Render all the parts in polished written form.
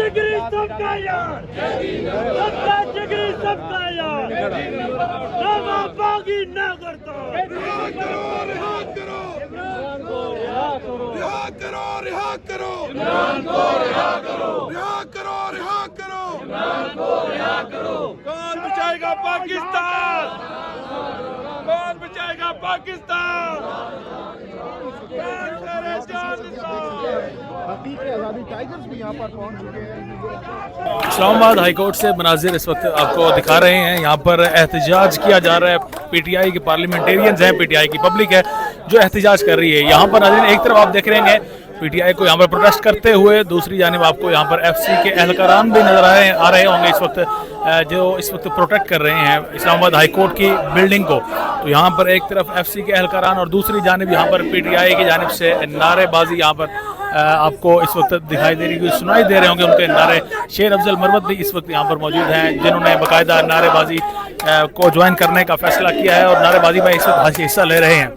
जिगरी सबका यार, सबका जिगरी सबका यार, ना बागी ना करता। रिहा करो, रिहा करो, रिहा करो, रिहा करो, रिहा करो, रिहा करो, रिहा करो, रिहा करो, रिहा करो। कौन बचाएगा पाकिस्तान? कौन बचाएगा पाकिस्तान? आज़ादी टाइगर्स भी यहाँ पर पहुँच चुके हैं। इस्लामाबाद हाईकोर्ट से मनाजिर इस वक्त आपको दिखा रहे हैं। यहाँ पर एहतजाज किया जा रहा है। पीटीआई के पार्लियामेंटेरियंस हैं, पीटीआई की पब्लिक है जो एहतजाज कर रही है। यहाँ पर नाज़रीन एक तरफ आप देख रहे हैं पीटीआई को यहाँ पर प्रोटेस्ट करते हुए, दूसरी जानिब आपको यहाँ पर एफसी के एहलकारान भी नजर आ रहे होंगे इस वक्त, जो इस वक्त प्रोटेक्ट कर रहे हैं इस्लामाबाद हाईकोर्ट की बिल्डिंग को। तो यहाँ पर एक तरफ एफसी के एहलकारान और दूसरी जानिब यहाँ पर पीटीआई की जानिब से नारेबाजी यहाँ पर आपको इस वक्त दिखाई दे रही है, सुनाई दे रहे होंगे उनके नारे। शेर अफजल मरवत भी इस वक्त यहाँ पर मौजूद हैं जिन्होंने बाकायदा नारेबाजी को ज्वाइन करने का फैसला किया है और नारेबाजी में इस वक्त हिस्सा ले रहे हैं।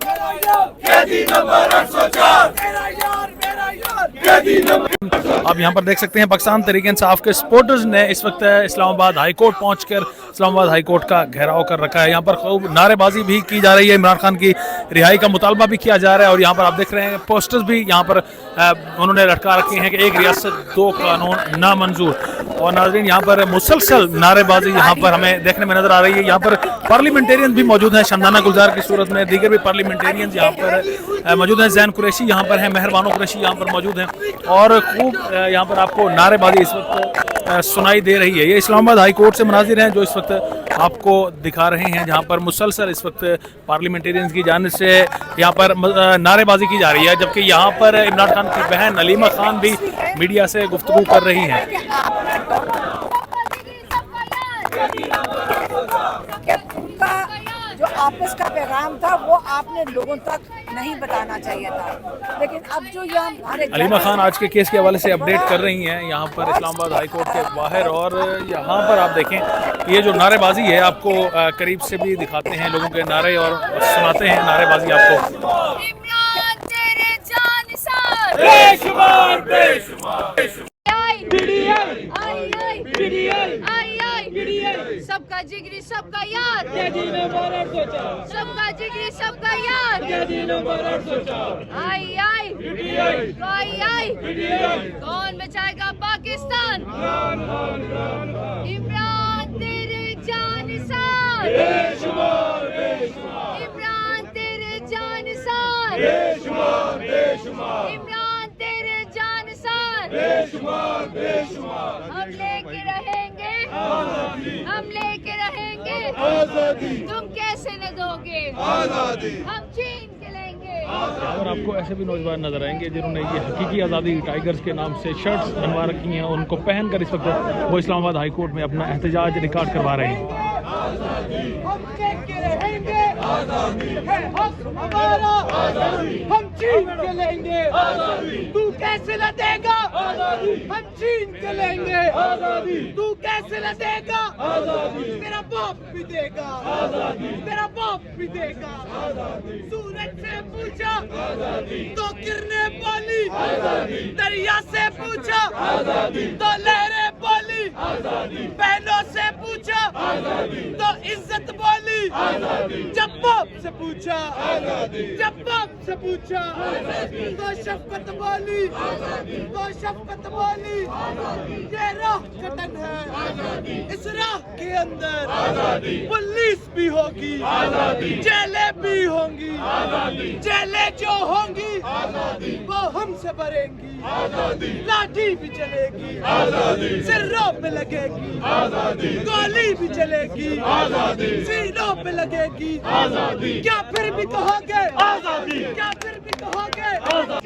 आप यहाँ पर देख सकते हैं पाकिस्तान तहरीक इंसाफ के सपोर्टर्स ने इस वक्त इस्लामाबाद हाईकोर्ट पहुंचकर इस्लामाबाद हाईकोर्ट का घेराव कर रखा है। यहाँ पर खूब नारेबाजी भी की जा रही है, इमरान खान की रिहाई का मुतालबा भी किया जा रहा है और यहाँ पर आप देख रहे हैं पोस्टर्स भी यहाँ पर उन्होंने लटका रखे हैं कि एक रियासत दो कानून नामंजूर। और नाज़रीन यहाँ पर मुसलसल नारेबाजी यहाँ पर हमें देखने में नजर आ रही है। यहाँ पर पार्लियामेंटेरियन भी मौजूद हैं, शमदाना गुलजार की सूरत में दीगर भी पार्लियामेंटेरियन यहाँ पर मौजूद हैं। जैन कुरैशी यहाँ पर हैं, मेहरबानो कुरैशी यहाँ पर मौजूद हैं और खूब यहाँ पर आपको नारेबाजी इस वक्त सुनाई दे रही है। ये इस्लामाबाद हाई कोर्ट से मनाजिर हैं जो इस वक्त आपको दिखा रहे हैं, जहाँ पर मुसलसल इस वक्त पार्लियामेंटेरियंस की जानिब से यहाँ पर नारेबाजी की जा रही है, जबकि यहाँ पर इमरान खान की बहन अलीमा खान भी मीडिया से गुफ्तगू कर रही हैं। जो आपस का पैगाम था वो आपने लोगों तक नहीं बताना चाहिए था, लेकिन अब जो यहाँ अलीमा खान आज के केस के हवाले से अपडेट कर रही हैं यहाँ पर इस्लामाबाद हाई कोर्ट के बाहर। और यहाँ पर आप देखें ये जो नारेबाजी है आपको करीब से भी दिखाते हैं, लोगों के नारे और सुनाते हैं नारेबाजी आपको। सबका जिगरी सबका यार, सबका जिगरी सबका यार, आई आई कौन बचाएगा पाकिस्तान? इमरान तेरे जानिसार, इमरान तेरे जानिसार, इमरान तेरे जानिसार। हम लेके रहेंगे, हम लेके रहेंगे आजादी। तुम कैसे न दोगे आजादी? हम छीन के लेंगे। और आपको ऐसे भी नौजवान नजर आएंगे जिन्होंने ये हकीकी आज़ादी टाइगर्स के नाम से शर्ट्स बनवा रखी हैं, उनको पहनकर इस वक्त वो इस्लामाबाद हाई कोर्ट में अपना एहतजाज रिकॉर्ड करवा रहे हैं। हम लेके रहेंगे आजादी, है हक हमारा आजादी, हम छीन के लेंगे आजादी। तू कैसे न देगा आजादी? हम छीन के लेंगे आजादी। तू कैसे न देगा आजादी? तेरा बाप भी देगा आजादी, तेरा बाप भी देगा आजादी। सूरज से पूछा आजादी तो किरणें बोली आजादी, दरिया से पूछा आजादी तो लहरें बोली आजादी, बहनों से पूछा आजादी तो इज्जत बोली आजादी, जब बाप से पूछा आजादी, जब बाप से पूछा आजादी तो शफकत बोली आजादी, तो शफकत बोली आजादी। ये राह कटन है आजादी, इस राह के अंदर आजादी पुलिस भी होगी आजादी, जेलें भी होंगी आजादी, जेलें जो होंगी आजादी वो हमसे भरेंगी आजादी, लाठी भी चलेगी आजादी, सिरों पे लगेगी आजादी, गोली भी चलेगी आजादी, सीनों पे लगेगी आजादी। क्या फिर भी कहोगे आजादी? क्या फिर भी कहोगे आजादी?